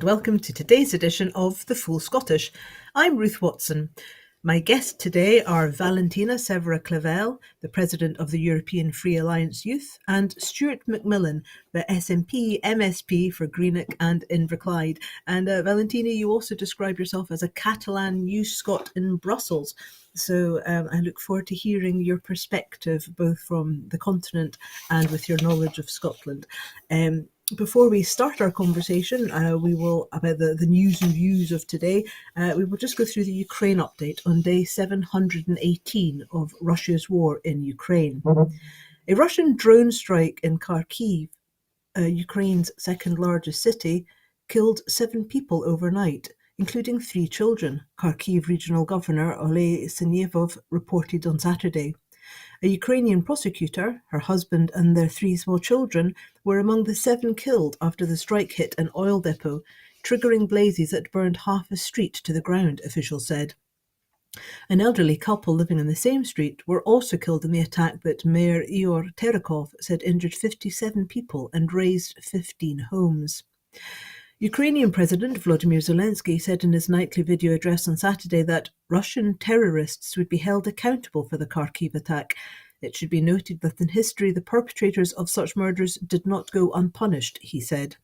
and welcome to today's edition of The Full Scottish. I'm Ruth Watson. My guests today are Valentina Clavell, the President of the European Free Alliance Youth, and Stuart McMillan, the SNP MSP for Greenock and Inverclyde. And Valentina, you also describe yourself as a Catalan New Scot in Brussels. So I look forward to hearing your perspective, both from the continent and with your knowledge of Scotland. Before we start our conversation, we will about the news and views of today. We will just go through the Ukraine update on day 718 of Russia's war in Ukraine. A Russian drone strike in Kharkiv, Ukraine's second largest city, killed 7 people overnight, including 3 children, Kharkiv Regional Governor Oleh Sinyevov reported on Saturday. A Ukrainian prosecutor, her husband and their 3 small children were among the 7 killed after the strike hit an oil depot, triggering blazes that burned half a street to the ground, officials said. An elderly couple living in the same street were also killed in the attack that Mayor Ihor Terekov said injured 57 people and razed 15 homes. Ukrainian President Volodymyr Zelensky said in his nightly video address on Saturday that Russian terrorists would be held accountable for the Kharkiv attack. It should be noted that in history the perpetrators of such murders did not go unpunished, he said.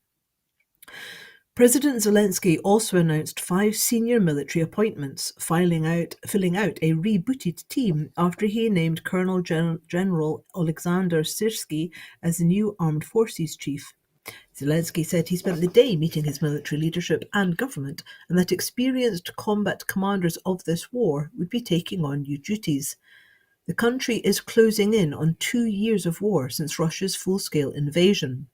President Zelensky also announced 5 senior military appointments, filling out a rebooted team after he named Colonel General Alexander Syrsky as the new Armed Forces chief. Zelensky said he spent the day meeting his military leadership and government, and that experienced combat commanders of this war would be taking on new duties. The country is closing in on 2 years of war since Russia's full-scale invasion.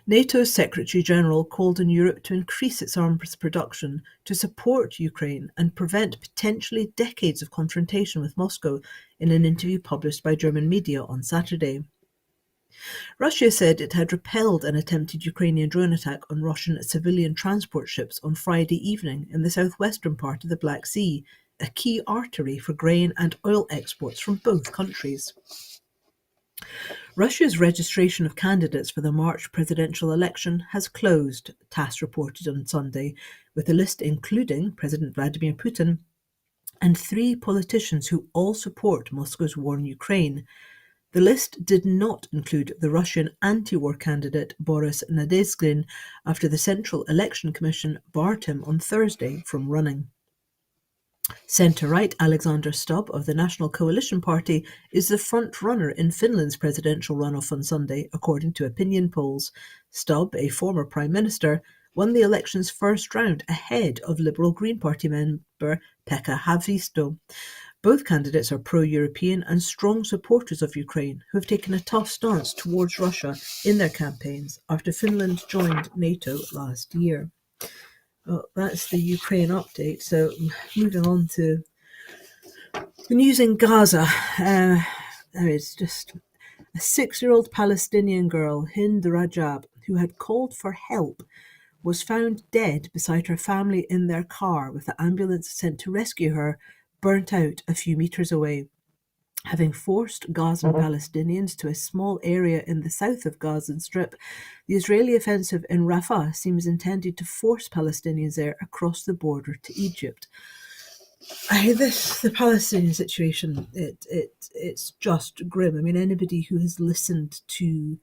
NATO's Secretary-General called on Europe to increase its arms production to support Ukraine and prevent potentially decades of confrontation with Moscow in an interview published by German media on Saturday. Russia said it had repelled an attempted Ukrainian drone attack on Russian civilian transport ships on Friday evening in the southwestern part of the Black Sea, a key artery for grain and oil exports from both countries. Russia's registration of candidates for the March presidential election has closed, TASS reported on Sunday, with a list including President Vladimir Putin and 3 politicians who all support Moscow's war in Ukraine. The list did not include the Russian anti-war candidate Boris Nadezhdin after the Central Election Commission barred him on Thursday from running. Centre-right Alexander Stubb of the National Coalition Party is the front-runner in Finland's presidential runoff on Sunday, according to opinion polls. Stubb, a former Prime Minister, won the election's first round ahead of Liberal Green Party member Pekka Haavisto. Both candidates are pro-European and strong supporters of Ukraine, who have taken a tough stance towards Russia in their campaigns after Finland joined NATO last year. Well, that's the Ukraine update. So moving on to the news in Gaza. There is just a 6-year-old Palestinian girl, Hind Rajab, who had called for help, was found dead beside her family in their car with the ambulance sent to rescue her, burnt out a few meters away. Having forced Gazan Palestinians to a small area in the south of Gaza Strip, the Israeli offensive in Rafah seems intended to force Palestinians there across the border to Egypt. The Palestinian situation, it's just grim. I mean, anybody who has listened to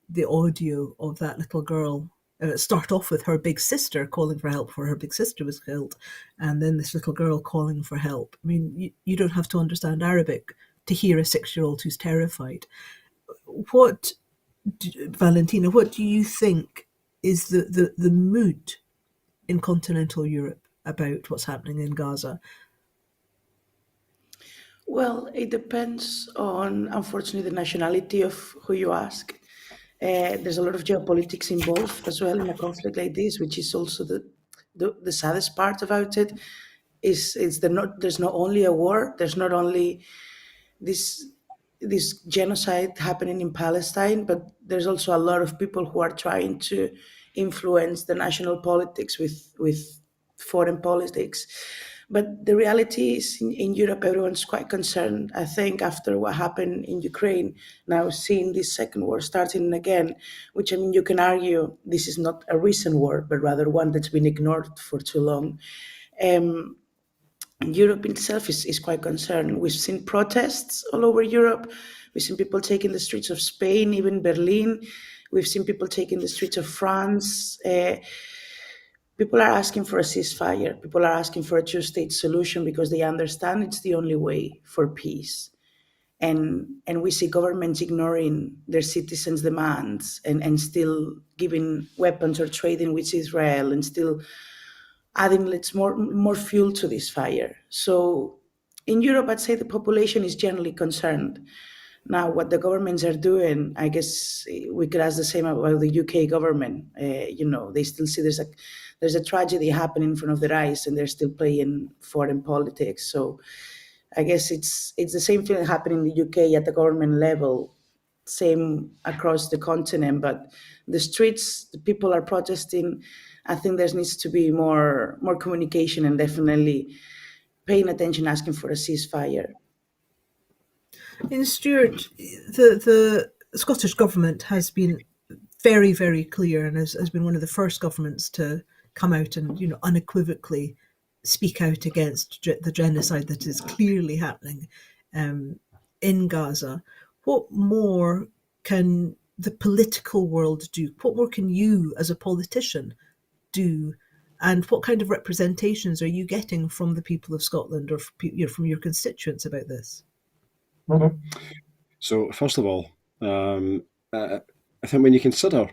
the audio of that little girl start off with her big sister calling for help for her big sister was killed, and then this little girl calling for help. I mean, you don't have to understand Arabic to hear a 6-year-old who's terrified. Valentina, what do you think is the mood in continental Europe about what's happening in Gaza? Well, it depends on, unfortunately, the nationality of who you ask. There's a lot of geopolitics involved as well in a conflict like this, which is also the saddest part about it. There's not only a war, there's not only this genocide happening in Palestine, but there's also a lot of people who are trying to influence the national politics with foreign politics. But the reality is in Europe, everyone's quite concerned. I think after what happened in Ukraine, now seeing this second war starting again, which I mean, you can argue this is not a recent war, but rather one that's been ignored for too long. Um, Europe itself is quite concerned. We've seen protests all over Europe. We've seen people taking the streets of Spain, even Berlin. We've seen people taking the streets of France. People are asking for a ceasefire. People are asking for a two-state solution because they understand it's the only way for peace. And we see governments ignoring their citizens' demands and still giving weapons or trading with Israel and still adding let's more fuel to this fire. So in Europe, I'd say the population is generally concerned. Now, what the governments are doing, I guess we could ask the same about the UK government. They still see there's a tragedy happening in front of their eyes, and they're still playing foreign politics. So I guess it's the same thing happening in the UK at the government level, same across the continent. But the streets, the people are protesting. I think there needs to be more communication and definitely paying attention, asking for a ceasefire. In Stuart, the Scottish government has been very, very clear and has been one of the first governments to come out and, unequivocally speak out against the genocide that is clearly happening in Gaza. What more can the political world do? What more can you, as a politician, do? And what kind of representations are you getting from the people of Scotland or from your constituents about this? So, first of all, I think when you consider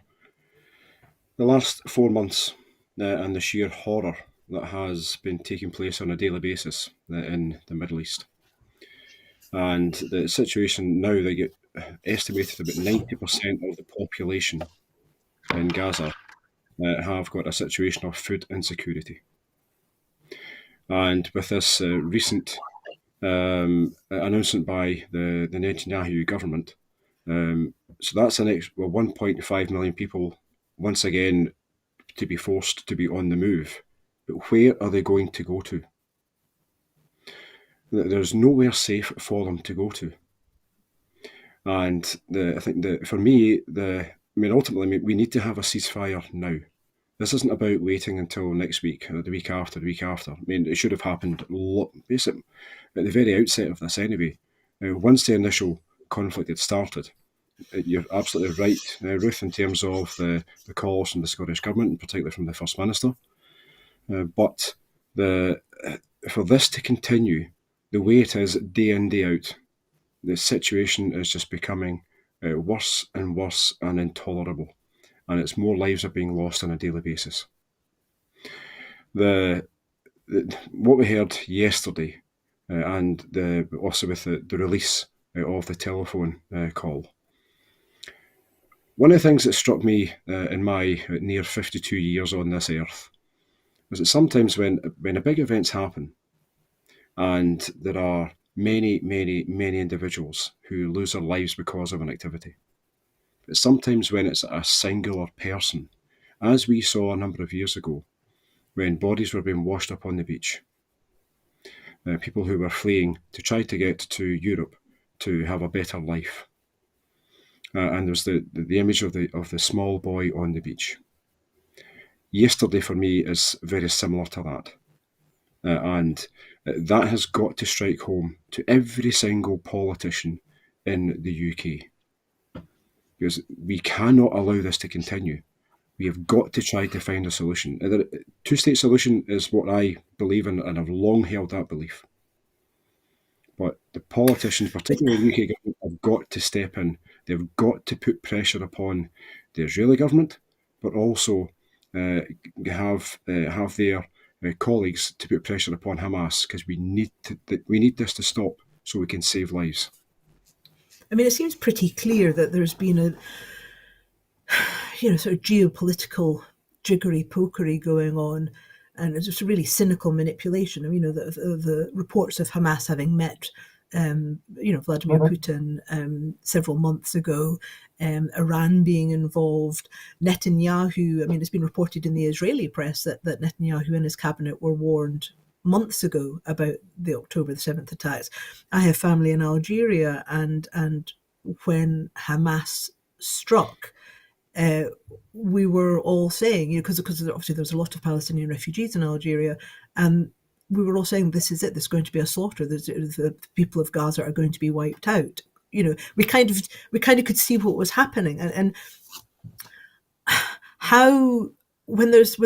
the last 4 months and the sheer horror that has been taking place on a daily basis in the Middle East, and the situation now that get estimated about 90% of the population in Gaza have got a situation of food insecurity. And with this recent announcement by the Netanyahu government, so that's an extra 1.5 million people once again to be forced to be on the move. But where are they going to go to? There's nowhere safe for them to go to. And I think that for me, ultimately, we need to have a ceasefire now. This isn't about waiting until next week or the week after, the week after. I mean, it should have happened basically at the very outset of this anyway. Once the initial conflict had started, you're absolutely right, Ruth, in terms of the calls from the Scottish Government, and particularly from the First Minister. But for this to continue the way it is day in, day out, the situation is just becoming worse and worse and intolerable. And it's more lives are being lost on a daily basis. What we heard yesterday, and also with the release of the telephone call, one of the things that struck me in my near 52 years on this earth was that sometimes when big events happen, and there are many, many, many individuals who lose their lives because of an activity, but sometimes when it's a singular person, as we saw a number of years ago, when bodies were being washed up on the beach, people who were fleeing to try to get to Europe to have a better life. And there's the image of the small boy on the beach. Yesterday for me is very similar to that. And that has got to strike home to every single politician in the UK. Because we cannot allow this to continue. We have got to try to find a solution. The two-state solution is what I believe in, and I've long held that belief. But the politicians, particularly the UK government, have got to step in. They've got to put pressure upon the Israeli government, but also have their colleagues to put pressure upon Hamas, because we need this to stop so we can save lives. I mean, it seems pretty clear that there's been a sort of geopolitical jiggery-pokery going on, and it's just a really cynical manipulation. I mean, the reports of Hamas having met, Vladimir Putin several months ago, Iran being involved, Netanyahu. I mean, it's been reported in the Israeli press that Netanyahu and his cabinet were warned months ago about the October the 7th attacks. I have family in Algeria, and when Hamas struck, we were all saying, because obviously there was a lot of Palestinian refugees in Algeria, and we were all saying, this is it, there's going to be a slaughter, the people of Gaza are going to be wiped out. We kind of could see what was happening, and how when there's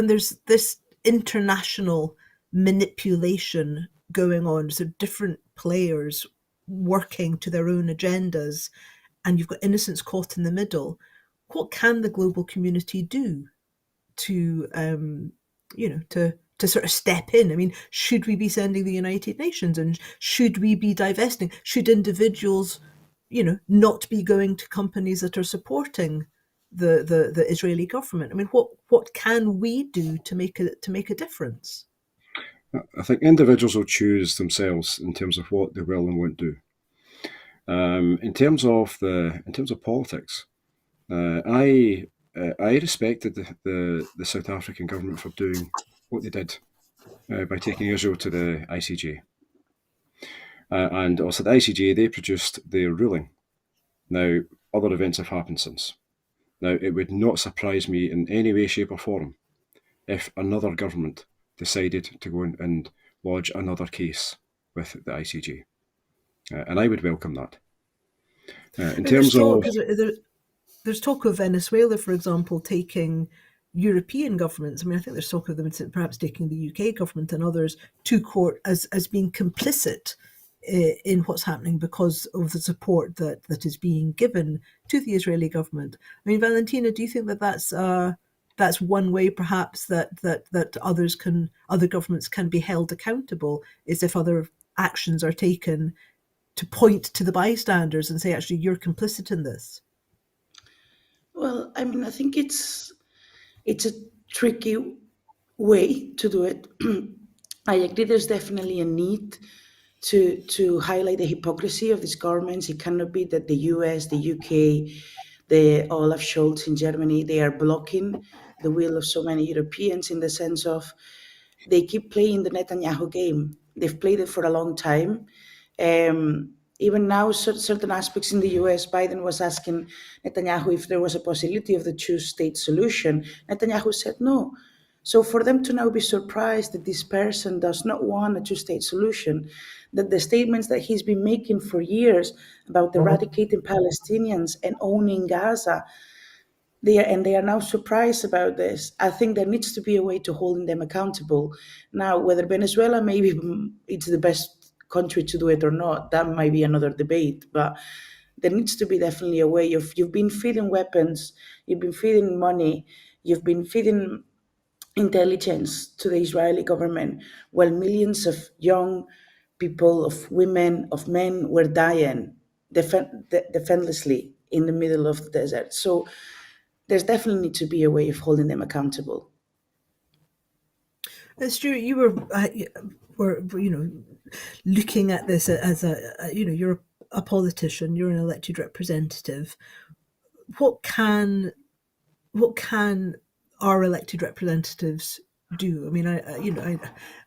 this international manipulation going on, so different players working to their own agendas, and you've got innocents caught in the middle, what can the global community do to to sort of step in? I mean, should we be sending the United Nations, and should we be divesting? Should individuals, not be going to companies that are supporting the Israeli government? I mean, what can we do to make a difference? I think individuals will choose themselves in terms of what they will and won't do. In terms of politics, I respected the South African government for doing what they did by taking Israel to the ICJ. And also the ICJ, they produced their ruling. Now, other events have happened since. Now, it would not surprise me in any way, shape or form if another government decided to go and lodge another case with the ICJ. And I would welcome that. In terms of... There's talk of Venezuela, for example, taking European governments. I mean, I think there's talk of them perhaps taking the UK government and others to court as being complicit in what's happening because of the support that is being given to the Israeli government. I mean, Valentina, do you think that's one way perhaps that other governments can be held accountable, is if other actions are taken to point to the bystanders and say, actually, you're complicit in this? Well, I mean, I think it's a tricky way to do it. I agree there's definitely a need to highlight the hypocrisy of these governments. It cannot be that the US, the UK, the Olaf Scholz in Germany, they are blocking the will of so many Europeans, in the sense of they keep playing the Netanyahu game. They've played it for a long time. Even now, certain aspects in the US, Biden was asking Netanyahu if there was a possibility of the two-state solution. Netanyahu said no. So for them to now be surprised that this person does not want a two-state solution, that the statements that he's been making for years about eradicating Palestinians and owning Gaza, they are now surprised about this. I think there needs to be a way to holding them accountable. Now, whether Venezuela, maybe it's the best country to do it or not, that might be another debate, but there needs to be definitely a way of, you've been feeding weapons, you've been feeding money, you've been feeding intelligence to the Israeli government, while millions of young people, of women, of men were dying defenselessly in the middle of the desert. So there's definitely need to be a way of holding them accountable. Stuart, you were looking at this as you're a politician, you're an elected representative. What can our elected representatives do? I mean,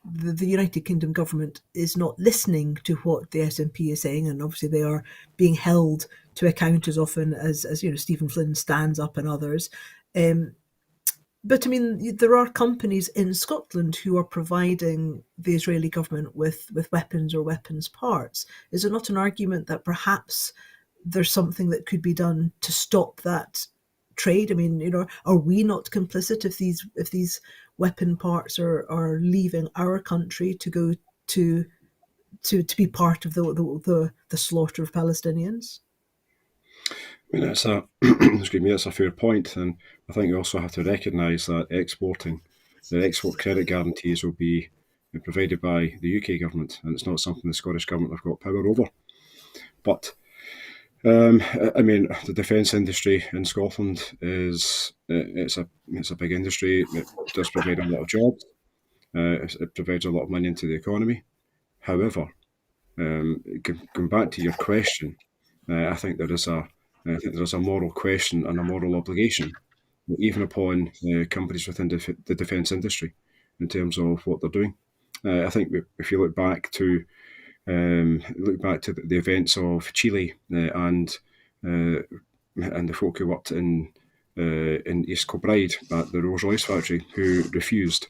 the United Kingdom government is not listening to what the SNP is saying, and obviously they are being held to account as often as Stephen Flynn stands up and others. But I mean, there are companies in Scotland who are providing the Israeli government with weapons or weapons parts. Is there not an argument that perhaps there's something that could be done to stop that trade? I mean, are we not complicit if these weapon parts are leaving our country to go to be part of the slaughter of Palestinians? I mean, that's a fair point, and I think you also have to recognise that the export credit guarantees will be provided by the UK government, and it's not something the Scottish government have got power over. But I mean, the defence industry in Scotland it's a big industry. It does provide a lot of jobs. It provides a lot of money into the economy. However, going back to your question, I think there is a moral question and a moral obligation, even upon companies within the defence industry, in terms of what they're doing. I think if you look back to the events of Chile uh, and the folk who worked in East Kilbride at the Rolls Royce factory who refused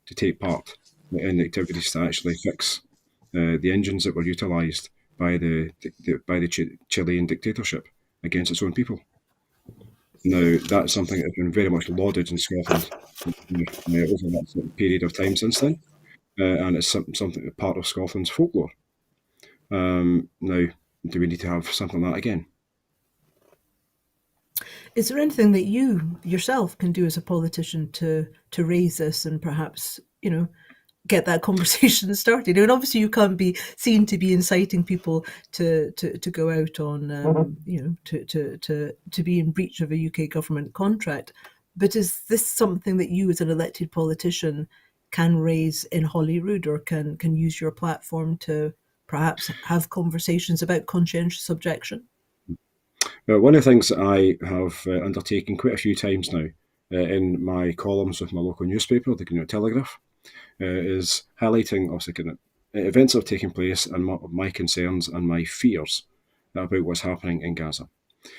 to take part in the activities to actually fix the engines that were utilised by the Chilean dictatorship against its own people. Now, that's something that's been very much lauded in Scotland over that period of time since then, and it's something part of Scotland's folklore. Now, do we need to have something like that again? Is there anything that you yourself can do as a politician to raise this and perhaps, get that conversation started? And obviously, you can't be seen to be inciting people to go out on, to be in breach of a UK government contract. But is this something that you, as an elected politician, can raise in Holyrood, or can use your platform to perhaps have conversations about conscientious objection? One of the things that I have undertaken quite a few times now in my columns with my local newspaper, the Greenwich Telegraph, is highlighting obviously kind of events that have taken place and my concerns and my fears about what's happening in Gaza.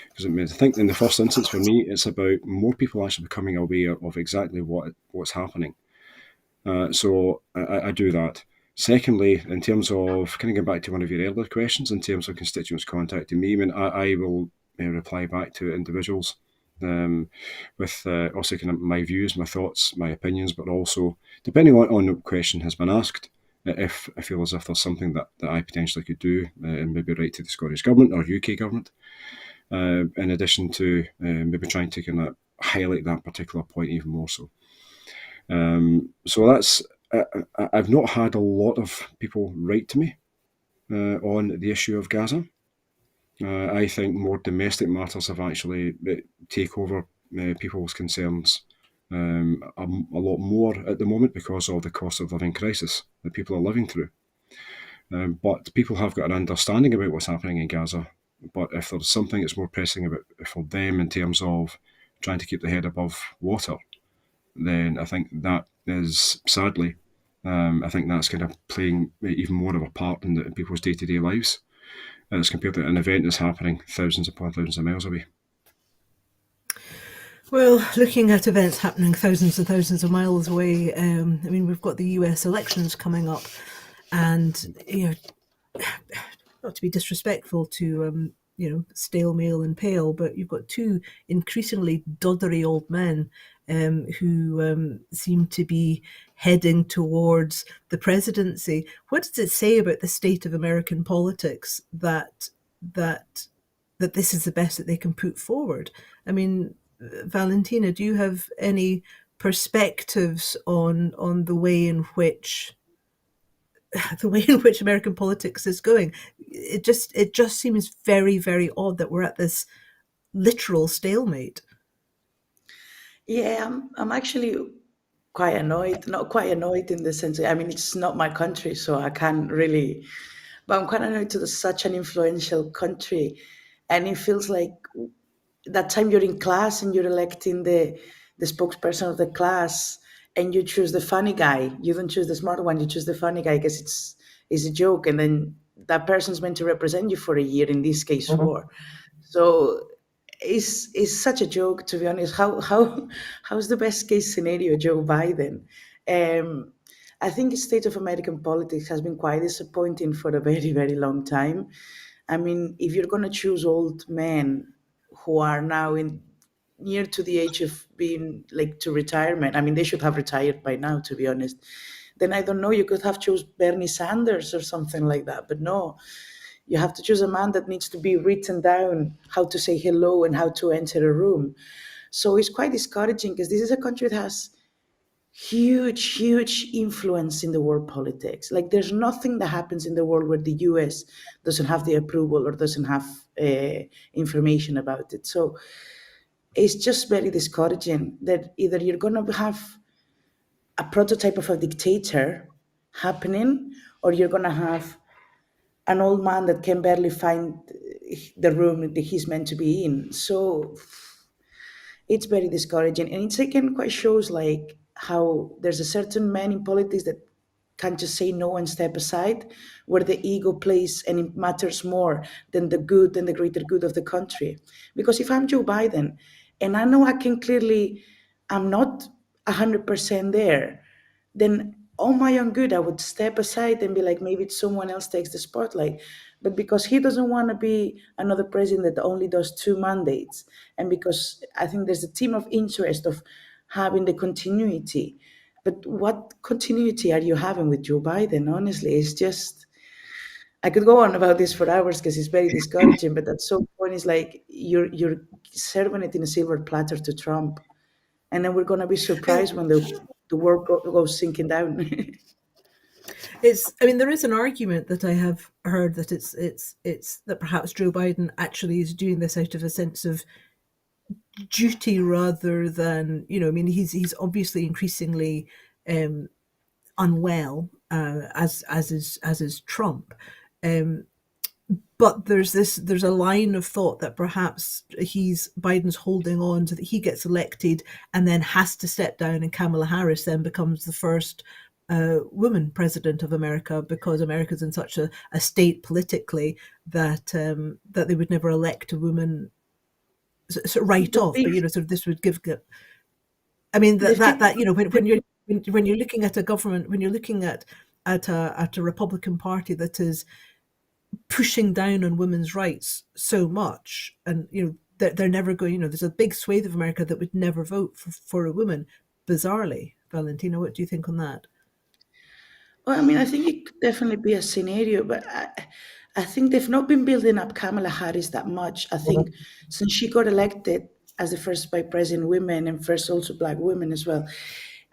Because I think in the first instance for me, it's about more people actually becoming aware of exactly what's happening. So I do that. Secondly, in terms of kind of going back to one of your earlier questions, in terms of constituents contacting me, I mean, I will reply back to individuals with also kind of my views, my thoughts, my opinions, but also depending on the question has been asked, if I feel as if there's something that I potentially could do and maybe write to the Scottish Government or UK Government, in addition to maybe trying to kind of highlight that particular point even more so. So that's, I've not had a lot of people write to me on the issue of Gaza. I think more domestic matters have actually take over people's concerns a lot more at the moment because of the cost of living crisis that people are living through. But people have got an understanding about what's happening in Gaza. But if there's something that's more pressing about for them in terms of trying to keep the head above water, then I think that is sadly, I think that's kind of playing even more of a part in people's day-to-day lives as compared to an event that's happening thousands upon thousands of miles away. Well, looking at events happening thousands and thousands of miles away, I mean, we've got the US elections coming up, and not to be disrespectful to stale male and pale, but you've got two increasingly doddery old men who seem to be heading towards the presidency. What does it say about the state of American politics that this is the best that they can put forward? I mean, Valentina, do you have any perspectives on the way in which American politics is going? It just seems very, very odd that we're at this literal stalemate. Yeah, I'm actually quite annoyed. Not quite annoyed in the sense, I mean, it's not my country, so I can't really, but I'm quite annoyed to such an influential country. And it feels like that time you're in class and you're electing the spokesperson of the class and you choose the funny guy. You don't choose the smart one, you choose the funny guy because it's a joke. And then that person's meant to represent you for a year, in this case, 4. So it's such a joke, to be honest. How's the best case scenario Joe Biden? I think the state of American politics has been quite disappointing for a very, very long time. I mean, if you're going to choose old men who are now in near to the age of being like to retirement, I mean, they should have retired by now, to be honest. Then I don't know, you could have chose Bernie Sanders or something like that, but no. You have to choose a man that needs to be written down how to say hello and how to enter a room. So it's quite discouraging because this is a country that has huge, huge influence in the world politics. Like there's nothing that happens in the world where the US doesn't have the approval or doesn't have information about it. So it's just very discouraging that either you're going to have a prototype of a dictator happening or you're going to have an old man that can barely find the room that he's meant to be in. So it's very discouraging. And it again quite shows like how there's a certain man in politics that can just say no and step aside, where the ego plays and it matters more than the good and the greater good of the country. Because if I'm Joe Biden, and I know I can clearly, I'm not 100% there, then on my own good, I would step aside and be like, maybe someone else takes the spotlight. But because he doesn't want to be another president that only does 2 mandates, and because I think there's a team of interest of having the continuity. But what continuity are you having with Joe Biden? Honestly, it's just, I could go on about this for hours because it's very discouraging. But at some point, it's like you're serving it in a silver platter to Trump, and then we're gonna be And surprised when the world goes sinking down. I mean, there is an argument that I have heard that it's that perhaps Joe Biden actually is doing this out of a sense of duty rather than, I mean, he's obviously increasingly unwell, as is Trump. Um, but there's a line of thought that perhaps Biden's holding on so that he gets elected and then has to step down, and Kamala Harris then becomes the first woman president of America, because America's in such a state politically that they would never elect a woman right The off. big, But sort of this would give. I mean the thing, when you're looking at a government, when you're looking at a Republican Party that is pushing down on women's rights so much, and they're never going. There's a big swathe of America that would never vote for a woman. Bizarrely, Valentina, what do you think on that? well, I mean, I think it could definitely be a scenario, but I think they've not been building up Kamala Harris that much. I think since she got elected as the first Vice President women and first also Black women as well,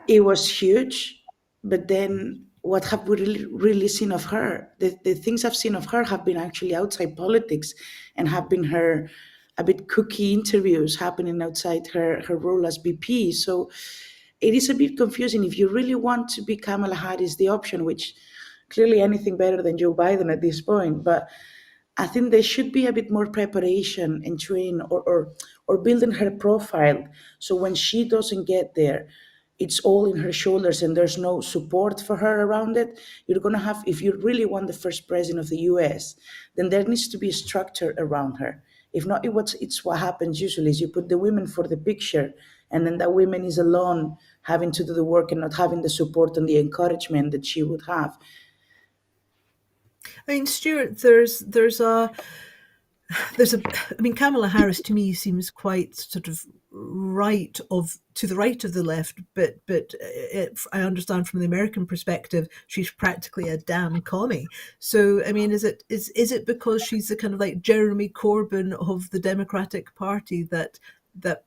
it was huge. But then what have we really seen of her? The things I've seen of her have been actually outside politics, and have been her a bit cookie interviews happening outside her role as VP. So it is a bit confusing. If you really want to be Kamala Harris the option, which clearly anything better than Joe Biden at this point, but I think there should be a bit more preparation and train, or building her profile, so when she doesn't get there, it's all in her shoulders and there's no support for her around it. You're gonna have, if you really want the first president of the US, then there needs to be a structure around her. If not, it's what happens usually is you put the women for the picture, and then that woman is alone having to do the work and not having the support and the encouragement that she would have. I mean, Stuart, I mean, Kamala Harris to me seems quite sort of to the right of the left, but I understand from the American perspective, she's practically a damn commie. So, I mean, is it because she's the kind of like Jeremy Corbyn of the Democratic Party that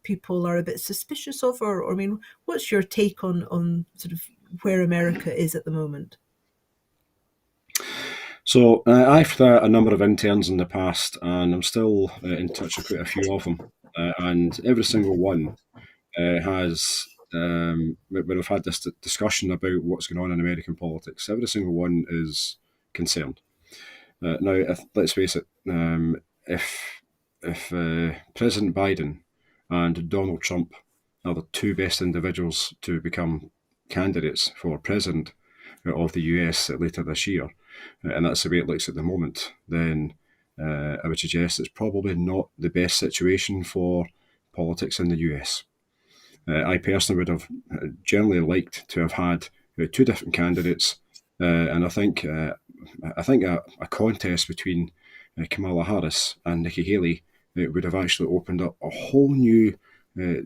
people are a bit suspicious of, or I mean, what's your take on sort of where America is at the moment? So I've had a number of interns in the past, and I'm still in touch with quite a few of them. And every single one has, when I've had this discussion about what's going on in American politics, every single one is concerned. Now, let's face it, if President Biden and Donald Trump are the two best individuals to become candidates for president of the US later this year, and that's the way it looks at the moment, then I would suggest it's probably not the best situation for politics in the US. I personally would have generally liked to have had two different candidates, and I think a contest between Kamala Harris and Nikki Haley would have actually opened up a whole new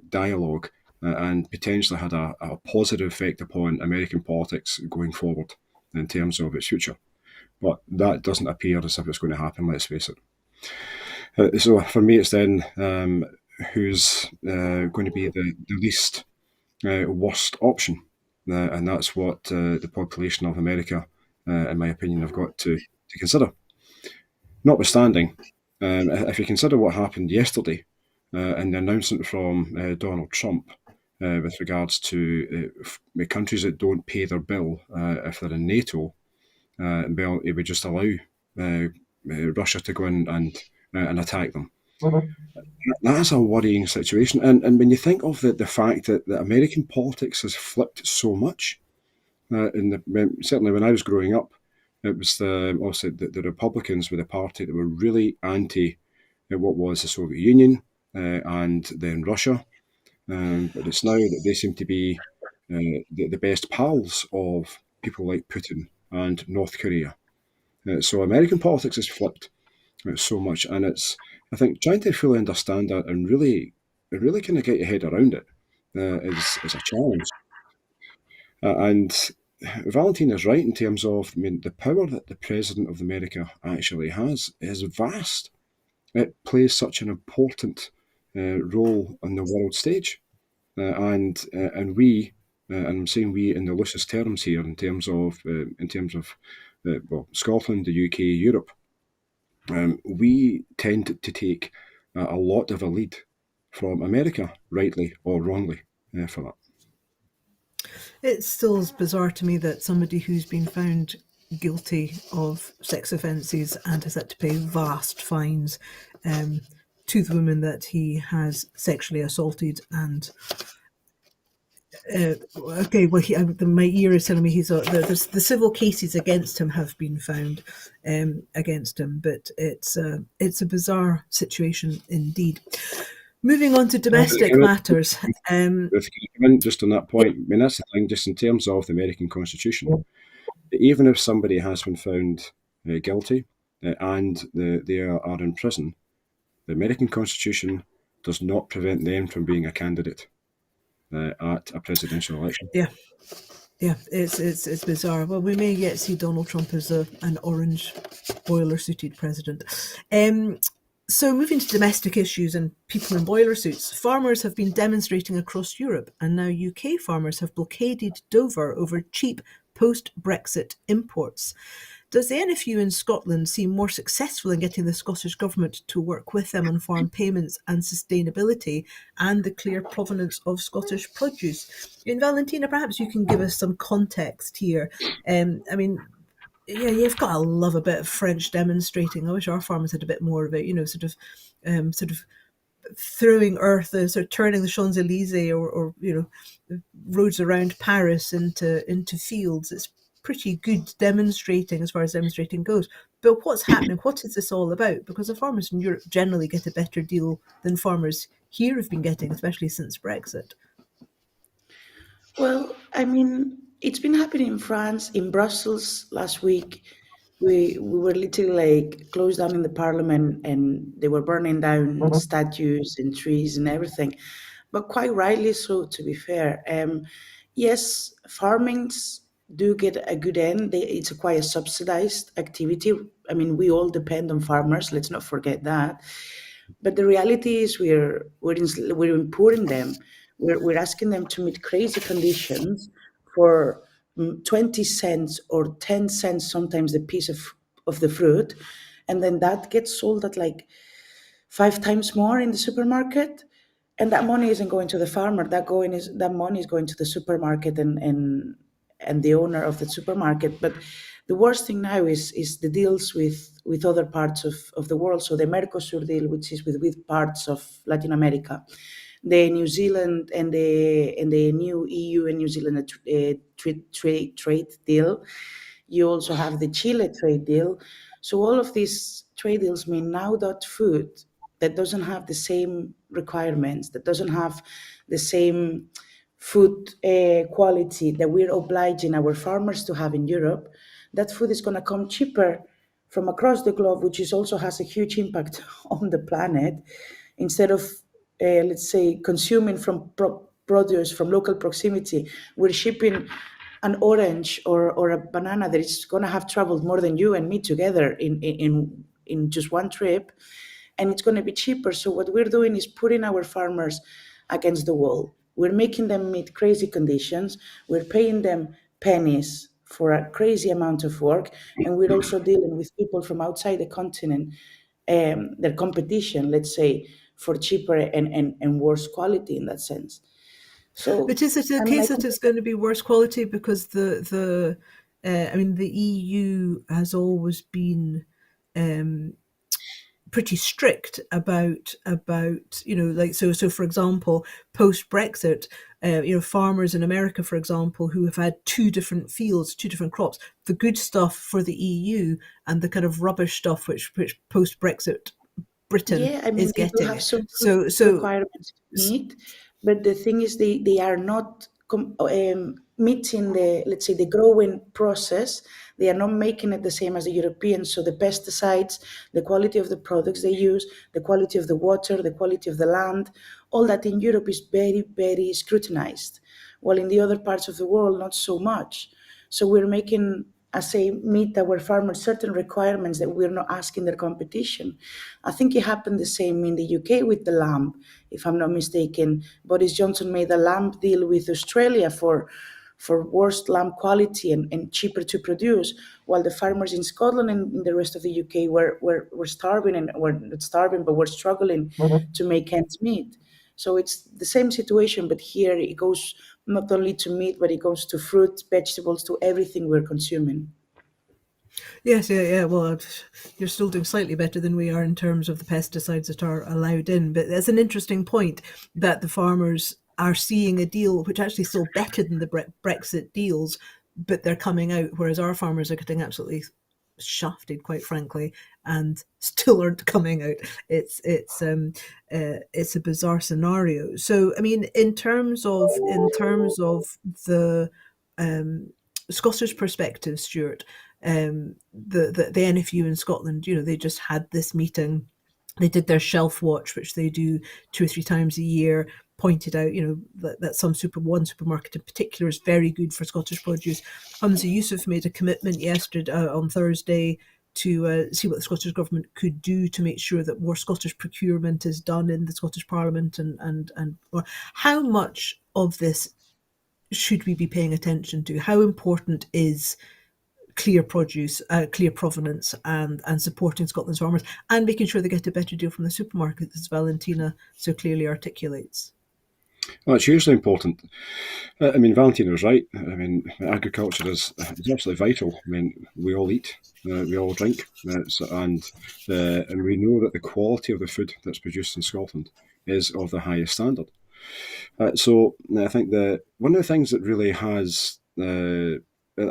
dialogue and potentially had a positive effect upon American politics going forward in terms of its future. But that doesn't appear as if it's going to happen, let's face it. So for me, it's then who's going to be the least worst option. And that's what the population of America, in my opinion, have got to consider. Notwithstanding, if you consider what happened yesterday and the announcement from Donald Trump with regards to countries that don't pay their bill if they're in NATO, well, it would just allow Russia to go in and attack them. That's a worrying situation. And when you think of the fact that American politics has flipped so much, Certainly when I was growing up, it was also the Republicans were the party that were really anti what was the Soviet Union and then Russia. But it's now that they seem to be the best pals of people like Putin and North Korea. So American politics has flipped so much, and it's, I think, trying to fully understand that and really kind of get your head around it is a challenge. And Valentina is right in terms of, I mean, the power that the president of America actually has is vast. It plays such an important role on the world stage, and we, and I'm saying we in the loosest terms here, in terms of well, Scotland, the UK, Europe, we tend to take a lot of a lead from America, rightly or wrongly, for that. It still is bizarre to me that somebody who's been found guilty of sex offences and has had to pay vast fines to the women that he has sexually assaulted and okay, well, my ear is telling me the civil cases against him have been found against him, but it's a bizarre situation indeed. Moving on to domestic matters. If you come in just on that point, I mean, that's the thing, just in terms of the American Constitution, even if somebody has been found guilty and they are in prison, the American Constitution does not prevent them from being a candidate at a presidential election. Yeah, it's bizarre. Well, we may yet see Donald Trump as an orange boiler-suited president. So moving to domestic issues and people in boiler suits, farmers have been demonstrating across Europe, and now UK farmers have blockaded Dover over cheap post-Brexit imports. Does the NFU in Scotland seem more successful in getting the Scottish Government to work with them on farm payments and sustainability and the clear provenance of Scottish produce? And Valentina, perhaps you can give us some context here. I mean, yeah, you've got to love a bit of French demonstrating. I wish our farmers had a bit more of it, sort of throwing earth, sort of turning the Champs-Elysees or roads around Paris into fields. It's pretty good demonstrating as far as demonstrating goes. But what's happening? What is this all about? Because the farmers in Europe generally get a better deal than farmers here have been getting, especially since Brexit. Well, I mean, it's been happening in France, in Brussels last week. We were literally like closed down in the parliament and they were burning down statues and trees and everything. But quite rightly so, to be fair. Yes, farmings do get a good end. It's quite a subsidized activity. I mean, we all depend on farmers. Let's not forget that. But the reality is we're importing them. We're asking them to meet crazy conditions for 20 cents or 10 cents sometimes the piece of the fruit. And then that gets sold at like 5 times more in the supermarket. And that money isn't going to the farmer. That money is going to the supermarket and the owner of the supermarket. But the worst thing now is the deals with other parts of the world. So the Mercosur deal, which is with parts of Latin America, the New Zealand and the new EU and New Zealand trade deal. You also have the Chile trade deal. So all of these trade deals mean now that food that doesn't have the same requirements, that doesn't have the same food quality that we're obliging our farmers to have in Europe, that food is going to come cheaper from across the globe, which is also has a huge impact on the planet. Instead of, let's say, consuming from produce from local proximity, we're shipping an orange or a banana that is going to have traveled more than you and me together in just one trip, and it's going to be cheaper. So what we're doing is putting our farmers against the wall. We're making them meet crazy conditions. We're paying them pennies for a crazy amount of work, and we're also dealing with people from outside the continent, their competition, let's say, for cheaper and worse quality in that sense. So, But is it a I mean, case that it's going to be worse quality because the EU has always been pretty strict about like so for example, post Brexit, farmers in America, for example, who have had two different fields, two different crops, the good stuff for the EU and the kind of rubbish stuff which post Brexit Britain Yeah, I mean, is they do getting. have some food So requirements to meet, but the thing is, they are not meeting the, let's say, the growing process. They are not making it the same as the Europeans. So the pesticides, the quality of the products they use, the quality of the water, the quality of the land, all that in Europe is very, very scrutinized, while in the other parts of the world, not so much. So we're making, I say, meet our farmers certain requirements that we're not asking their competition. I think it happened the same in the UK with the lamb, if I'm not mistaken. Boris Johnson made a lamb deal with Australia for worse lamb quality and cheaper to produce, while the farmers in Scotland and in the rest of the UK were starving, and were not starving, but were struggling to make ends meet. So it's the same situation, but here it goes not only to meat, but it goes to fruit, vegetables, to everything we're consuming. yes, yeah. Well, you're still doing slightly better than we are in terms of the pesticides that are allowed in. But that's an interesting point that the farmers are seeing a deal which actually is still better than the Brexit deals, but they're coming out, whereas our farmers are getting absolutely shafted, quite frankly, and still aren't coming out. It's a bizarre scenario. So, I mean, in terms of the Scottish perspective, Stuart, the NFU in Scotland, they just had this meeting. They did their shelf watch, which they do 2 or 3 times a year. Pointed out, that one supermarket in particular is very good for Scottish produce. Hamza Yousaf made a commitment yesterday, on Thursday, to see what the Scottish Government could do to make sure that more Scottish procurement is done in the Scottish Parliament, and how much of this should we be paying attention to? How important is clear produce, clear provenance, and supporting Scotland's farmers and making sure they get a better deal from the supermarkets, as Valentina so clearly articulates? Well, it's hugely important. I mean, Valentina was right. I mean, agriculture is absolutely vital. I mean, we all eat, we all drink, and we know that the quality of the food that's produced in Scotland is of the highest standard. So I think that one of the things that really has that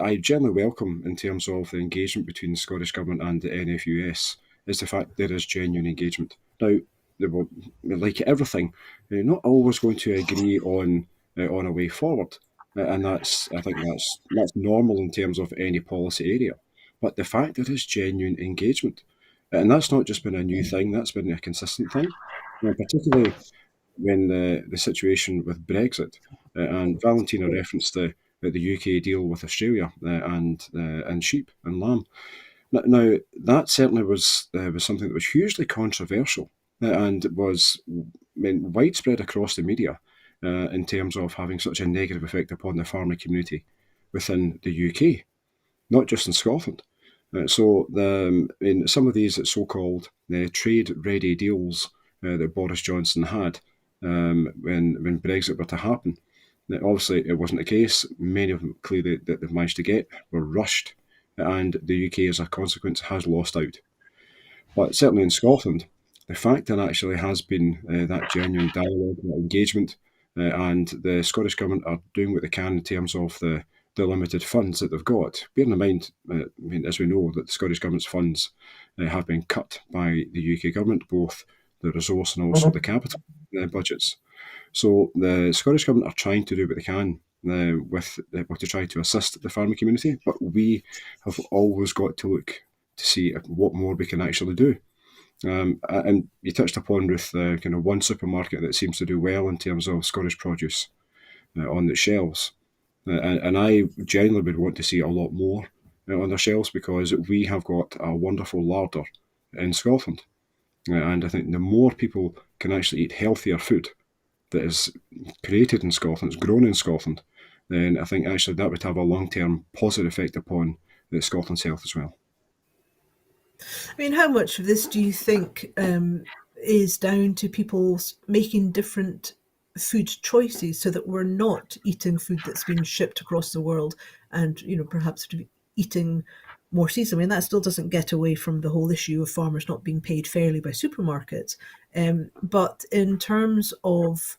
I generally welcome in terms of the engagement between the Scottish Government and the NFUS is the fact there is genuine engagement. Now, they will, like everything, they're not always going to agree on a way forward, and I think that's normal in terms of any policy area. But the fact there is genuine engagement, and that's not just been a new thing; that's been a consistent thing, and particularly when the situation with Brexit, and Valentina referenced the UK deal with Australia, and sheep and lamb. Now that certainly was something that was hugely controversial, and was, I mean, widespread across the media, in terms of having such a negative effect upon the farming community within the UK, not just in Scotland. In some of these so-called trade-ready deals that Boris Johnson had, when Brexit were to happen, obviously it wasn't the case. Many of them clearly that they've managed to get were rushed, and the UK as a consequence has lost out. But certainly in Scotland, the fact there actually has been that genuine dialogue, that engagement, and the Scottish Government are doing what they can in terms of the limited funds that they've got. Bearing in mind, I mean, as we know, that the Scottish Government's funds have been cut by the UK Government, both the resource and also the capital budgets. So the Scottish Government are trying to do what they can to try to assist the farming community, but we have always got to look to see what more we can actually do. And you touched upon, Ruth, kind of one supermarket that seems to do well in terms of Scottish produce on the shelves. And I genuinely would want to see a lot more on their shelves, because we have got a wonderful larder in Scotland. And I think the more people can actually eat healthier food that is created in Scotland, it's grown in Scotland, then I think actually that would have a long-term positive effect upon Scotland's health as well. I mean, how much of this do you think is down to people making different food choices, so that we're not eating food that's been shipped across the world, and perhaps eating more season. I mean, that still doesn't get away from the whole issue of farmers not being paid fairly by supermarkets. But in terms of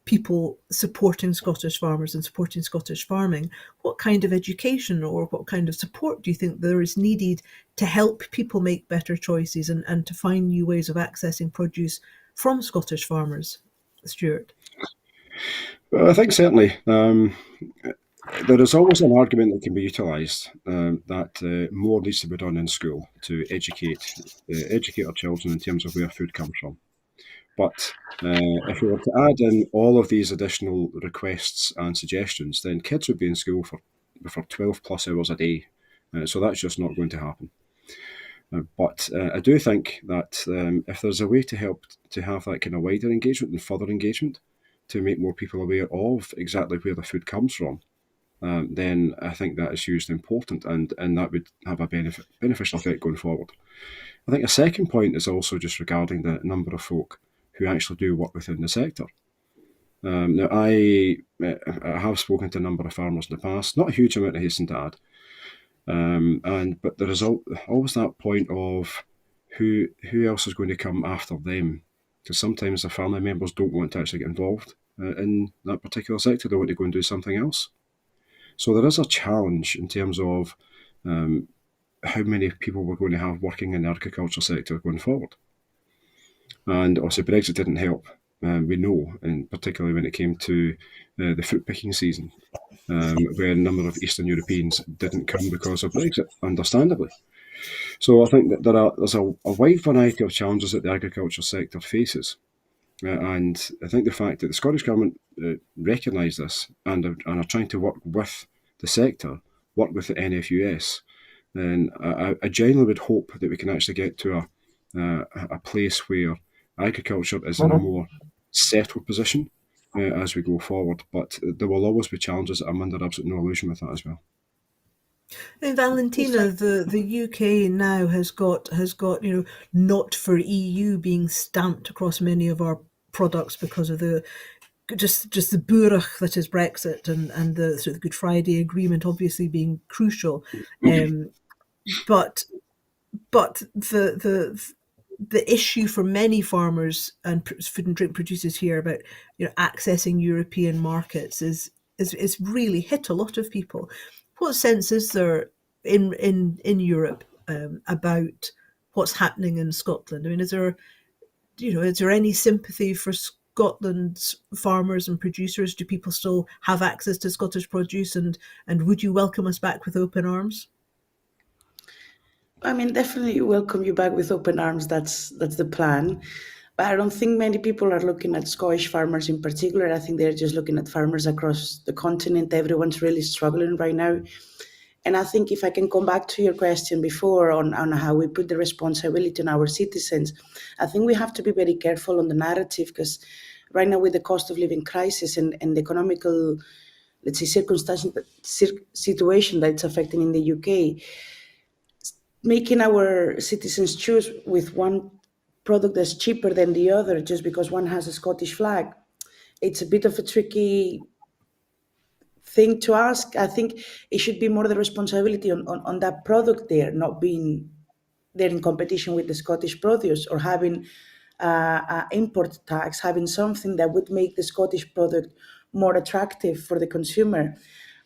people supporting Scottish farmers and supporting Scottish farming, what kind of education or what kind of support do you think there is needed to help people make better choices and to find new ways of accessing produce from Scottish farmers, Stuart? Well, I think certainly there is always an argument that can be utilised that more needs to be done in school to educate our children in terms of where food comes from. But if we were to add in all of these additional requests and suggestions, then kids would be in school for 12 plus hours a day. So that's just not going to happen. But I do think that if there's a way to help to have that kind of wider engagement and further engagement to make more people aware of exactly where the food comes from, then I think that is hugely important and that would have a beneficial effect going forward. I think a second point is also just regarding the number of folk who actually do work within the sector. Now, I have spoken to a number of farmers in the past, not a huge amount, I hasten to add, but there is always that point of who else is going to come after them, because sometimes the family members don't want to actually get involved in that particular sector. They want to go and do something else. So there is a challenge in terms of how many people we're going to have working in the agriculture sector going forward. And also Brexit didn't help, we know, and particularly when it came to the fruit picking season, where a number of Eastern Europeans didn't come because of Brexit, understandably. So I think that there's a wide variety of challenges that the agriculture sector faces. And I think the fact that the Scottish Government recognise this and are trying to work with the sector, work with the NFUS, then I genuinely would hope that we can actually get to a place where agriculture is in a more settled position as we go forward. But there will always be challenges. I'm under absolute no illusion with that as well. And Valentina, the UK now has got not for EU being stamped across many of our products because of the just the burach that is Brexit and the sort of Good Friday Agreement obviously being crucial, but the issue for many farmers and food and drink producers here about accessing European markets is really hit a lot of people. What sense is there in Europe about what's happening in Scotland? I mean, is there any sympathy for Scotland's farmers and producers? Do people still have access to Scottish produce, and would you welcome us back with open arms? I mean, definitely welcome you back with open arms. That's the plan. But I don't think many people are looking at Scottish farmers in particular. I think they're just looking at farmers across the continent. Everyone's really struggling right now. And I think if I can come back to your question before on how we put the responsibility on our citizens, I think we have to be very careful on the narrative, because right now with the cost of living crisis and the economical, let's say, situation that it's affecting in the UK, making our citizens choose with one product that's cheaper than the other just because one has a Scottish flag, it's a bit of a tricky thing to ask. I think it should be more the responsibility on that product there, not being there in competition with the Scottish produce, or having import tax, having something that would make the Scottish product more attractive for the consumer.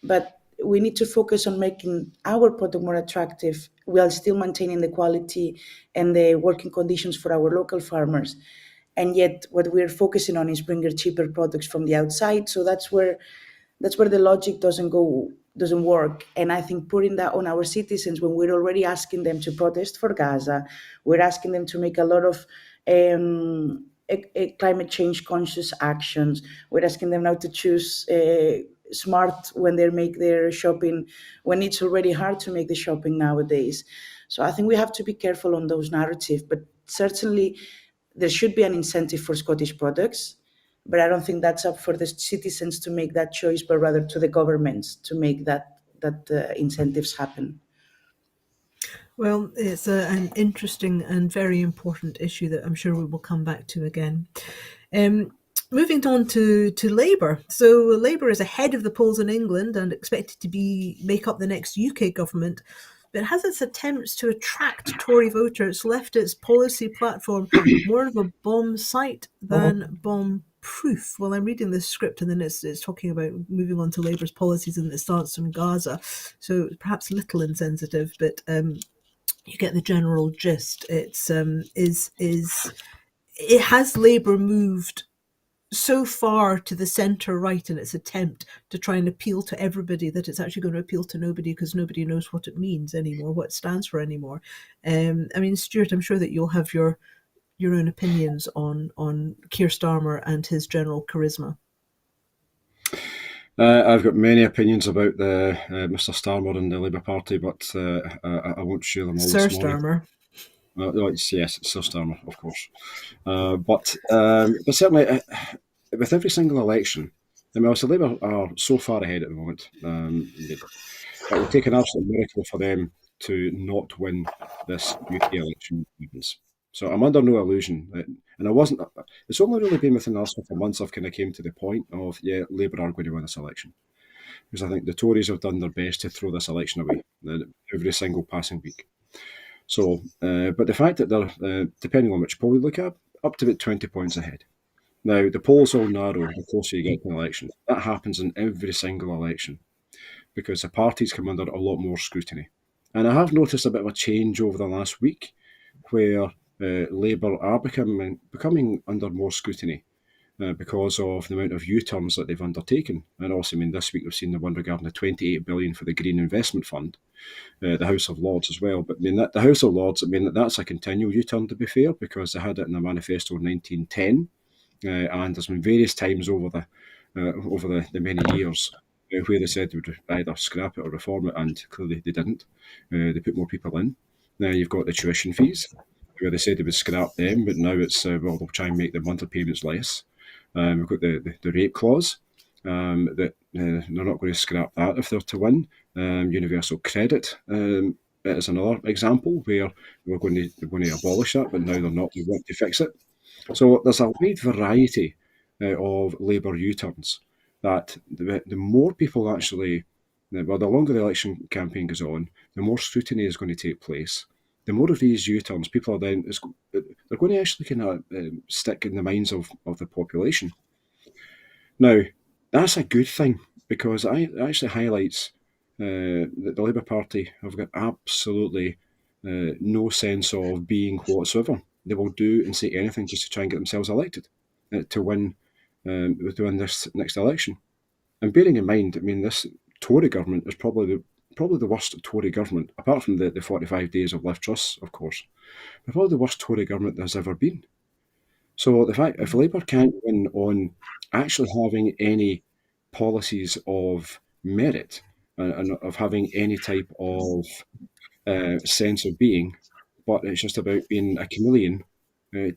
But we need to focus on making our product more attractive while still maintaining the quality and the working conditions for our local farmers. And yet what we're focusing on is bringing cheaper products from the outside. So that's where the logic doesn't work. And I think putting that on our citizens, when we're already asking them to protest for Gaza, we're asking them to make a lot of climate change conscious actions. We're asking them now to choose smart when they make their shopping, when it's already hard to make the shopping nowadays. So I think we have to be careful on those narratives, but certainly there should be an incentive for Scottish products, but I don't think that's up for the citizens to make that choice, but rather to the governments to make that incentives happen. Well, it's an interesting and very important issue that I'm sure we will come back to again. Moving on to Labour. So Labour is ahead of the polls in England and expected to make up the next UK government. but it has its attempts to attract Tory voters left its policy platform more of a bomb sight than bomb proof. Well, I'm reading this script and then it's talking about moving on to Labour's policies and its stance on Gaza, so perhaps a little insensitive, but you get the general gist. It's it has Labour moved so far to the centre right in its attempt to try and appeal to everybody that it's actually going to appeal to nobody, because nobody knows what it means anymore, what it stands for anymore. I mean, Stuart, I'm sure that you'll have your own opinions on Keir Starmer and his general charisma. I've got many opinions about the Mr. Starmer and the Labour Party, but I won't share them all Sir this morning. Starmer. Yes, it's Sir Starmer, of course. But certainly, with every single election, I mean, also Labour are so far ahead at the moment. It would take an absolute miracle for them to not win this UK election. So I'm under no illusion. And I wasn't. It's only really been within the last couple of months I've kind of came to the point of, yeah, Labour are going to win this election. Because I think the Tories have done their best to throw this election away every single passing week. So, but the fact that they're, depending on which poll you look at, up to about 20 points ahead. Now, the polls all narrow the closer you get to an election. That happens in every single election because the parties come under a lot more scrutiny. And I have noticed a bit of a change over the last week where Labour are becoming under more scrutiny because of the amount of U-turns that they've undertaken. And also, I mean, this week we've seen the one regarding the 28 billion for the Green Investment Fund, the House of Lords as well. But I mean, the House of Lords, I mean, that's a continual U-turn, to be fair, because they had it in the manifesto in 1910, and there's been various times over the many years where they said they would either scrap it or reform it, and clearly they didn't. They put more people in. Now you've got the tuition fees, where they said they would scrap them, but now it's, well, they'll try and make the monthly payments less. We've got the rape clause, that they're not going to scrap that if they're to win. Universal credit is another example where they're going to abolish that, but now they're not. They want to fix it. So there's a wide variety of Labour U-turns that the more people actually, well, the longer the election campaign goes on, the more scrutiny is going to take place. The more of these U-turns, people are then, they're going to actually kind of stick in the minds of the population. Now, that's a good thing because it actually highlights that the Labour Party have got absolutely no sense of being whatsoever. They will do and say anything just to try and get themselves elected to win this next election. And bearing in mind, I mean, this Tory government is probably the worst Tory government, apart from the 45 days of Liv Truss, of course. They're probably the worst Tory government there's ever been. So the fact, if Labour can't win on actually having any policies of merit and of having any type of sense of being, but it's just about being a chameleon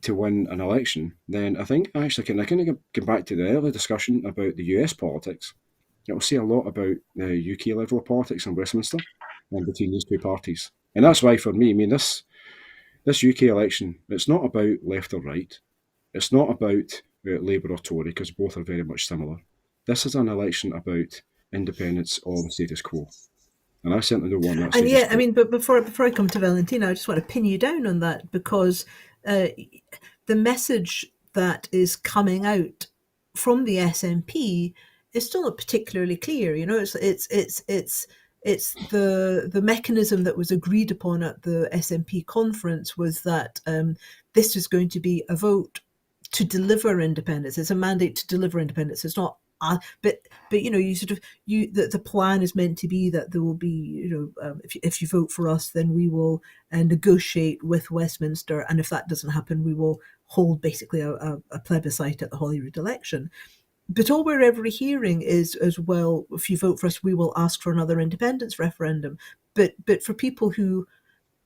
to win an election, then I think actually I kind of get back to the earlier discussion about the US politics. It will say a lot about the UK level of politics in Westminster and between these two parties. And that's why, for me, I mean, this UK election, it's not about left or right. It's not about Labour or Tory, because both are very much similar. This is an election about independence or the status quo. And I certainly don't want that. And yeah, I mean, but before I come to Valentina, I just want to pin you down on that, because the message that is coming out from the SNP is still not particularly clear. You know, it's the mechanism that was agreed upon at the SNP conference was that this is going to be a vote to deliver independence. It's a mandate to deliver independence. It's not. But you know, the plan is meant to be that there will be, if you vote for us, then we will negotiate with Westminster, and if that doesn't happen, we will hold basically a plebiscite at the Holyrood election. But all we're ever hearing is, as well, if you vote for us, we will ask for another independence referendum. But for people who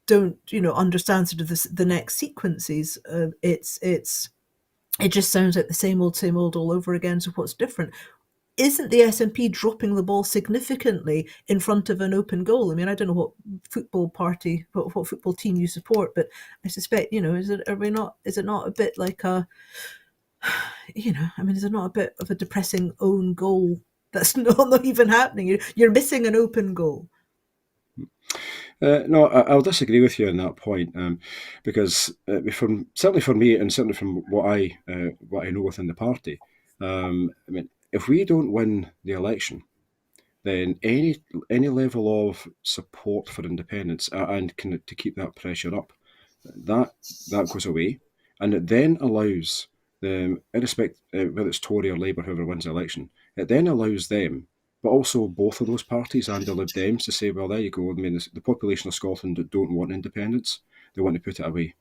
don't, understand sort of the next sequences, it just sounds like the same old all over again. So what's different? Isn't the SNP dropping the ball significantly in front of an open goal? I mean, I don't know what football team you support, but I suspect, is it not a bit like is it not a bit of a depressing own goal that's not even happening? You're missing an open goal. No, I'll disagree with you on that point, because certainly for me, and certainly from what I know within the party, I mean, if we don't win the election, then any level of support for independence and to keep that pressure up, that that goes away, and it then allows them, irrespective whether it's Tory or Labour, whoever wins the election, it then allows them, but also both of those parties and the Lib Dems, to say, well, there you go. I mean, the population of Scotland that don't want independence, they want to put it away.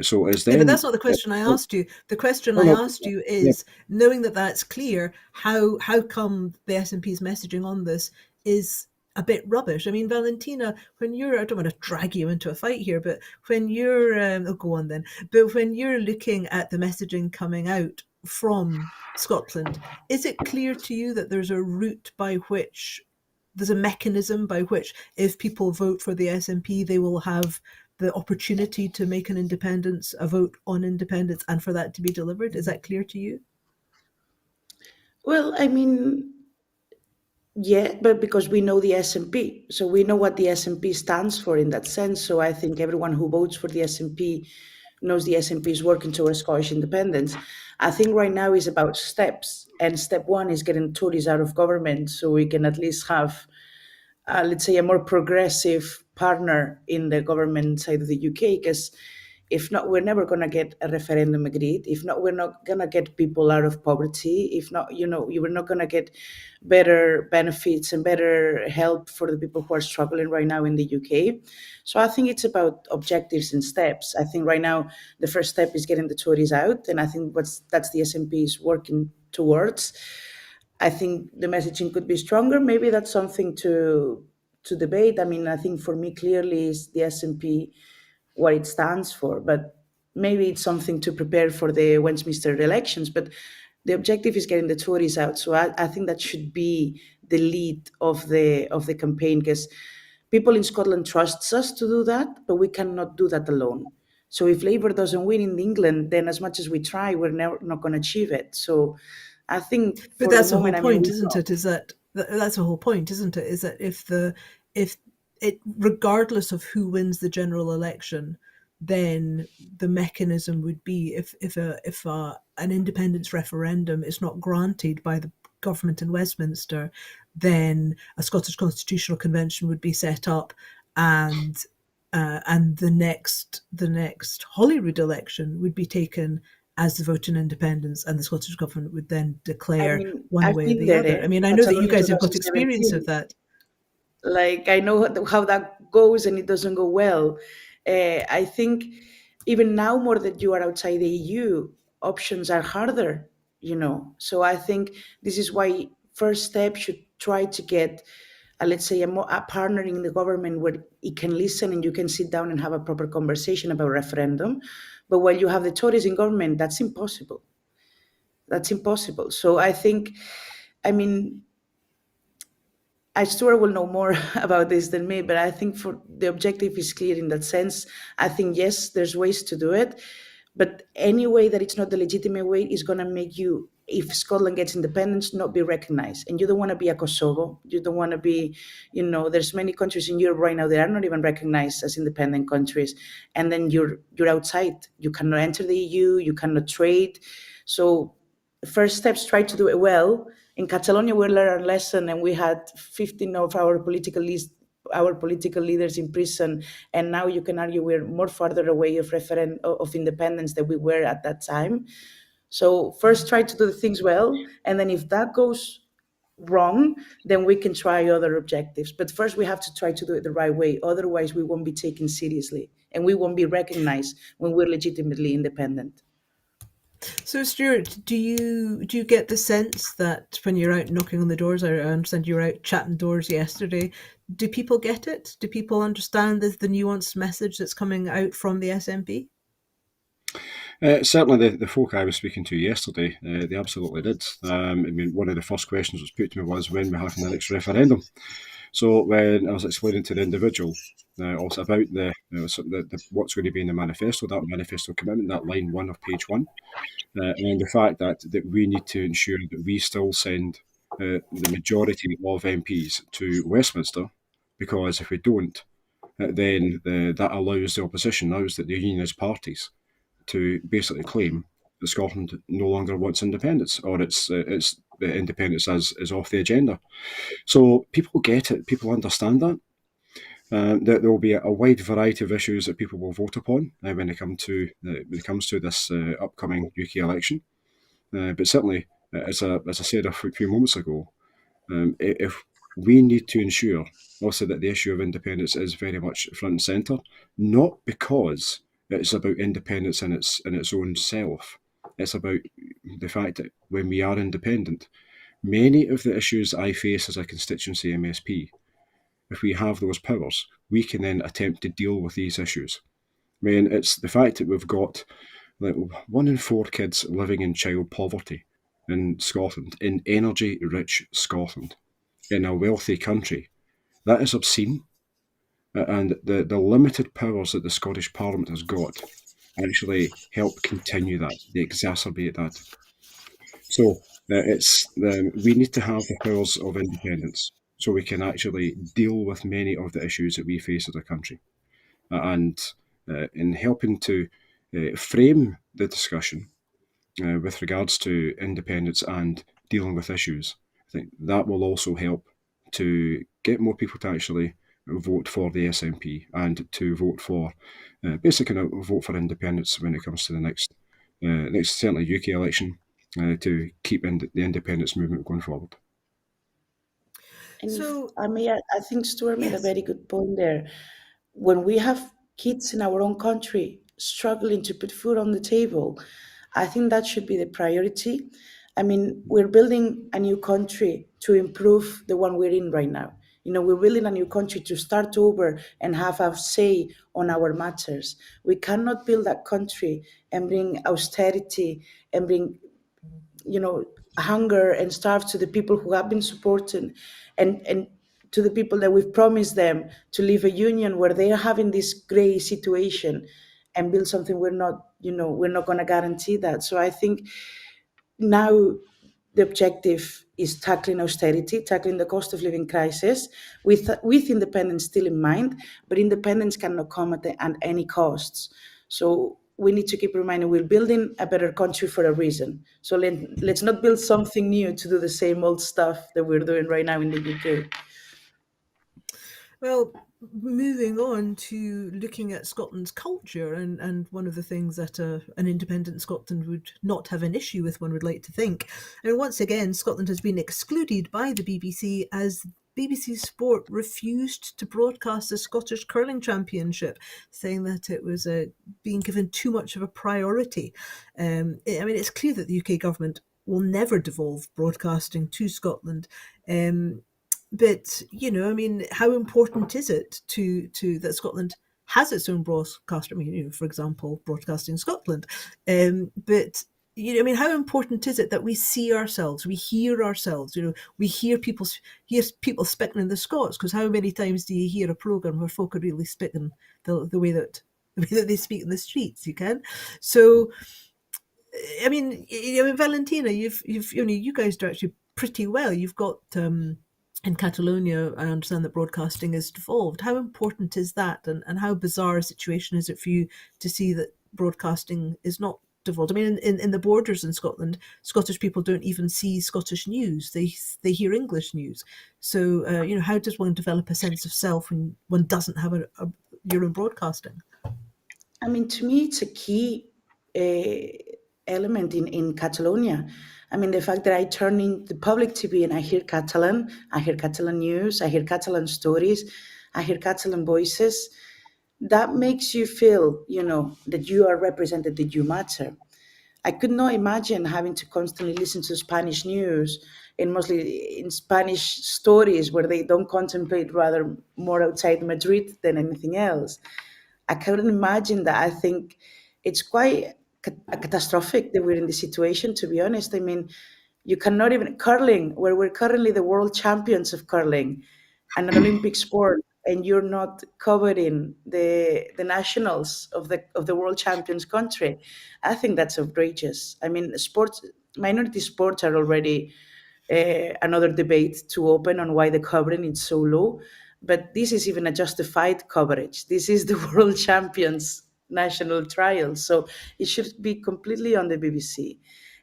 So it's Yeah, but then. that's not the question I asked you. The question No, I no, asked you yeah, is, knowing that that's clear, how come the SNP's messaging on this is a bit rubbish? I mean, Valentina, when you're, I don't want to drag you into a fight here, but when you're, oh, go on then. But when you're looking at the messaging coming out from Scotland, is it clear to you that there's a route by which there's a mechanism by which, if people vote for the SNP, they will have the opportunity to make a vote on independence, and for that to be delivered? Is that clear to you? Well, I mean, yeah, but because we know the SNP, so we know what the SNP stands for in that sense. So I think everyone who votes for the SNP knows the SNP is working towards Scottish independence. I think right now is about steps, and step one is getting Tories out of government, so we can at least have, let's say, a more progressive partner in the government side of the UK. Because if not, we're never going to get a referendum agreed. If not, we're not going to get people out of poverty. If not, you were not going to get better benefits and better help for the people who are struggling right now in the UK. So I think it's about objectives and steps. I think right now the first step is getting the Tories out, and I think that's the SNP is working towards. I think the messaging could be stronger. Maybe that's something to debate. I mean, I think for me clearly is the SNP what it stands for, but maybe it's something to prepare for the Westminster elections. But the objective is getting the Tories out, so I think that should be the lead of the campaign, because people in Scotland trusts us to do that, but we cannot do that alone. So if Labour doesn't win in England, then as much as we try, we're never not going to achieve it. So I think But for the that's the whole moment, I mean, point, we've isn't got. it? Is that that's the whole point, isn't it? Is that if it, regardless of who wins the general election, then the mechanism would be, if an independence referendum is not granted by the government in Westminster, then a Scottish Constitutional Convention would be set up, and the next Holyrood election would be taken as the vote in independence, and the Scottish government would then I declare mean, one I've way or been the there, other. I mean, I know that you Catalonia guys have got experience of 2017. that. Like I know how that goes, and it doesn't go well. I think even now more that you are outside the EU, options are harder. So I think this is why first step should try to get, let's say, a partner in the government where it can listen and you can sit down and have a proper conversation about referendum. But while you have the Tories in government, that's impossible. That's impossible. So I think, I mean, Stuart will know more about this than me, but I think for the objective is clear in that sense. I think yes, there's ways to do it, but any way that it's not the legitimate way is going to make you, if Scotland gets independence, not be recognized. And you don't want to be a Kosovo. You don't want to be, there's many countries in Europe right now that are not even recognized as independent countries, and then you're outside. You cannot enter the EU. You cannot trade. So first steps, try to do it well. In Catalonia, we learned a lesson, and we had 15 of our political leaders in prison, and now you can argue we're more farther away of independence than we were at that time. So first, try to do the things well, and then if that goes wrong, then we can try other objectives. But first, we have to try to do it the right way. Otherwise, we won't be taken seriously, and we won't be recognized when we're legitimately independent. So, Stuart, do you get the sense that when you're out knocking on the doors, I understand you were out chatting doors yesterday, do people get it? Do people understand the nuanced message that's coming out from the SNP? Certainly, the folk I was speaking to yesterday, they absolutely did. I mean, one of the first questions that was put to me was when we're having the next referendum. So when I was explaining to the individual also about what's going to be in the manifesto, that manifesto commitment, that line 1 of page 1, and the fact that we need to ensure that we still send the majority of MPs to Westminster, because if we don't, then that allows the opposition, allows the unionist parties to basically claim that Scotland no longer wants independence, or its independence is off the agenda. So people get it, people understand that. That there will be a wide variety of issues that people will vote upon when it comes to this upcoming UK election. But certainly, as I said a few moments ago, if we need to ensure also that the issue of independence is very much front and centre, not because it's about independence in its own self. It's about the fact that when we are independent, many of the issues I face as a constituency MSP, if we have those powers, we can then attempt to deal with these issues. I mean, it's the fact that we've got like 1 in 4 kids living in child poverty in Scotland, in energy-rich Scotland, in a wealthy country. That is obscene, and the limited powers that the Scottish Parliament has got actually help continue that, they exacerbate that. So we need to have the powers of independence so we can actually deal with many of the issues that we face as a country. And in helping to frame the discussion with regards to independence and dealing with issues, I think that will also help to get more people to actually vote for the SNP and to vote for basically vote for independence when it comes to the next certainly UK election to keep the independence movement going forward. And if So, I may, I think Stuart made a yes. very good point there. When we have kids in our own country struggling to put food on the table, I think that should be the priority. I mean, we're building a new country to improve the one we're in right now. We're building a new country to start over and have a say on our matters. We cannot build that country and bring austerity and bring hunger and starve to the people who have been supported, and to the people that we've promised them to leave a union where they are having this gray situation and build something we're not going to guarantee that. So I think now the objective is tackling austerity, tackling the cost of living crisis with independence still in mind, but independence cannot come at any costs. So we need to keep reminding we're building a better country for a reason. So let's not build something new to do the same old stuff that we're doing right now in the UK. Well, moving on to looking at Scotland's culture, and one of the things that an independent Scotland would not have an issue with, one would like to think. And once again, Scotland has been excluded by the BBC as BBC Sport refused to broadcast the Scottish Curling Championship, saying that it was being given too much of a priority. It's clear that the UK government will never devolve broadcasting to Scotland. But how important is it to that Scotland has its own broadcaster? For example, Broadcasting Scotland. But how important is it that we see ourselves, we hear ourselves? We hear people speaking in the Scots, because how many times do you hear a programme where folk are really speaking the way that they speak in the streets? You can. So, Valentina, you guys do actually pretty well. You've got. In Catalonia, I understand that broadcasting is devolved. How important is that, and how bizarre a situation is it for you to see that broadcasting is not devolved? I mean, in the borders in Scotland, Scottish people don't even see Scottish news. They hear English news. So, how does one develop a sense of self when one doesn't have your own broadcasting? I mean, to me, it's a key element in Catalonia. I mean, the fact that I turn in the public TV and I hear Catalan news, I hear Catalan stories, I hear Catalan voices, that makes you feel, that you are represented, that you matter. I could not imagine having to constantly listen to Spanish news and mostly in Spanish stories where they don't contemplate rather more outside Madrid than anything else. I couldn't imagine that. I think it's quite catastrophic that we're in this situation, to be honest. I mean, you cannot even curling, where we're currently the world champions of curling and an Olympic sport, and you're not covering the nationals of the world champions country. I think that's outrageous. I mean, minority sports are already another debate to open on why the covering is so low. but this is even a justified coverage. This is the world champions national trial, so it should be completely on the BBC.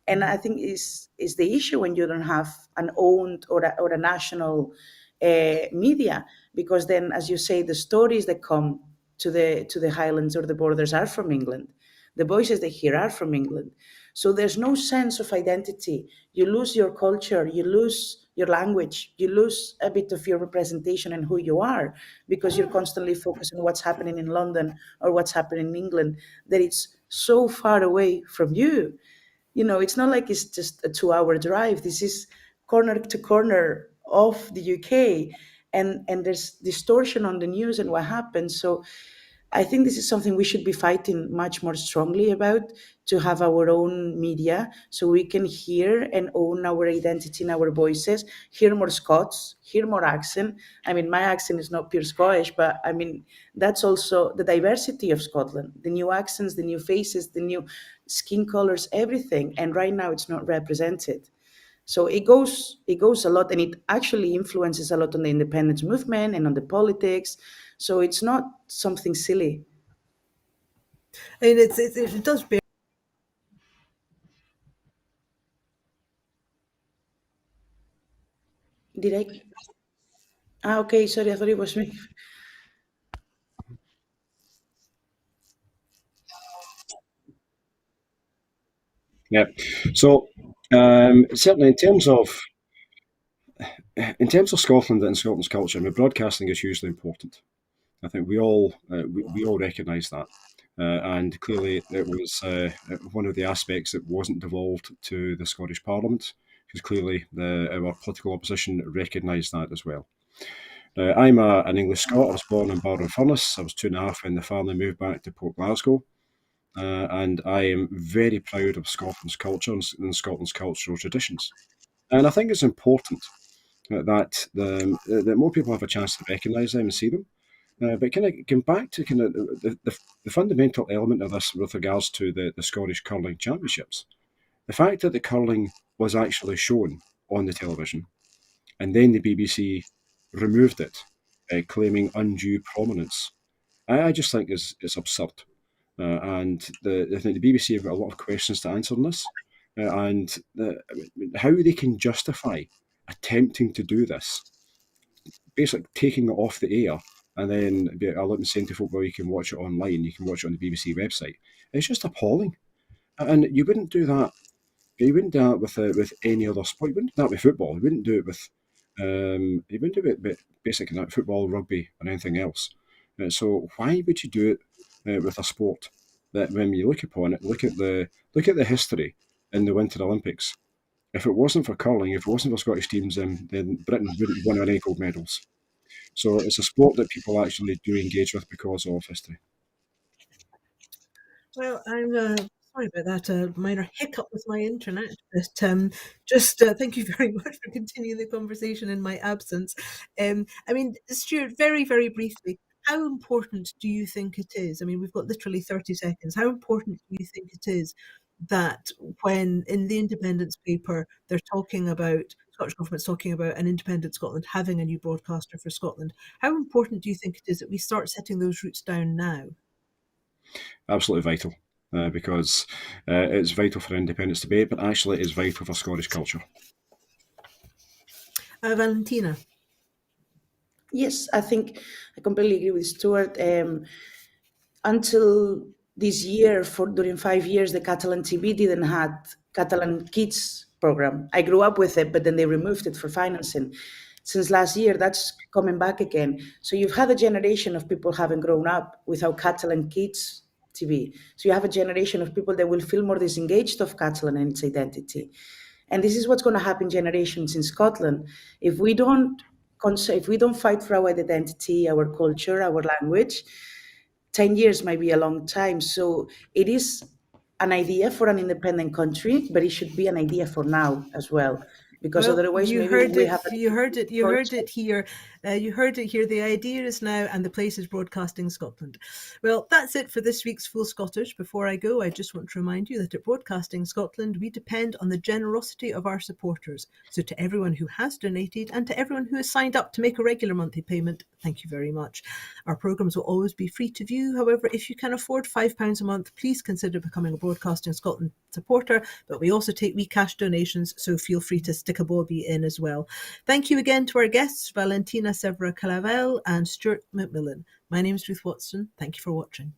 And I think is the issue when you don't have an owned or a national media, because then, as you say, the stories that come to the Highlands or the borders are from England. The voices they hear are from England. So there's no sense of identity. You lose your culture, you lose your language, you lose a bit of your representation and who you are, because you're constantly focused on what's happening in London or what's happening in England, that it's so far away from you. You know, it's not like it's just a 2 hour drive. This is corner to corner of the UK, and there's distortion on the news and what happens. So I think this is something we should be fighting much more strongly about, to have our own media so we can hear and own our identity and our voices, hear more Scots, hear more accent. I mean, my accent is not pure Scottish, but I mean, that's also the diversity of Scotland, the new accents, the new faces, the new skin colors, everything. And right now it's not represented. So it goes a lot, and it actually influences a lot on the independence movement and on the politics. So it's not something silly. I mean, it does bear. Did I? Ah, okay. Sorry, I thought it was me. Yeah. So certainly in terms of Scotland and Scotland's culture, I mean, broadcasting is hugely important. I think we all recognise that, and clearly it was one of the aspects that wasn't devolved to the Scottish Parliament, because clearly our political opposition recognised that as well. Now, I'm an English Scot. I was born in Ballinfurnace. I was 2.5 when the family moved back to Port Glasgow, and I am very proud of Scotland's culture and Scotland's cultural traditions. And I think it's important that more people have a chance to recognise them and see them. But kind of going back to kind of the fundamental element of this with regards to the Scottish Curling Championships, the fact that the curling was actually shown on the television, and then the BBC removed it, claiming undue prominence, I just think is absurd. And I think the BBC have got a lot of questions to answer on this, and how they can justify attempting to do this, basically taking it off the air and then allowing saying to folk, well, you can watch it online, you can watch it on the BBC website. It's just appalling, and you wouldn't do that. You wouldn't do that with any other sport. You wouldn't do that with football. You wouldn't do it with you wouldn't do it with basically like football, rugby, or anything else. So why would you do it with a sport that, when you look upon it, look at the history in the Winter Olympics? If it wasn't for curling, if it wasn't for Scottish teams, then Britain wouldn't have won any gold medals. So it's a sport that people actually do engage with because of history. Well, I'm sorry about that minor hiccup with my internet, but just thank you very much for continuing the conversation in my absence. I mean, Stuart, very, very briefly, how important do you think it is? I mean, we've got literally 30 seconds. How important do you think it is that when in the independence paper they're talking about, Scottish government's talking about an independent Scotland having a new broadcaster for Scotland, how important do you think it is that we start setting those roots down now? Absolutely vital, because it's vital for independence debate, but actually it's vital for Scottish culture. Valentina. Yes, I think I completely agree with Stuart. Until this year, for during 5 years, the Catalan TV didn't had Catalan Kids program. I grew up with it, but then they removed it for financing. Since last year, that's coming back again. So you've had a generation of people having grown up without Catalan Kids TV. So you have a generation of people that will feel more disengaged of Catalan and its identity. And this is what's going to happen generations in Scotland. If we don't if we don't fight for our identity, our culture, our language, 10 years might be a long time. So it is an idea for an independent country, but it should be an idea for now as well. because Well, otherwise you maybe heard we it. have You heard it. You heard project. it here. You heard it here. The idea is now, and the place is Broadcasting Scotland. Well, that's it for this week's Full Scottish. Before I go, I just want to remind you that at Broadcasting Scotland, we depend on the generosity of our supporters. So, to everyone who has donated and to everyone who has signed up to make a regular monthly payment, thank you very much. Our programmes will always be free to view. However, if you can afford £5 a month, please consider becoming a Broadcasting Scotland supporter. But we also take wee cash donations, so feel free to stick a bobby in as well. Thank you again to our guests, Valentina Servera Clavell and Stuart McMillan. My name is Ruth Watson. Thank you for watching.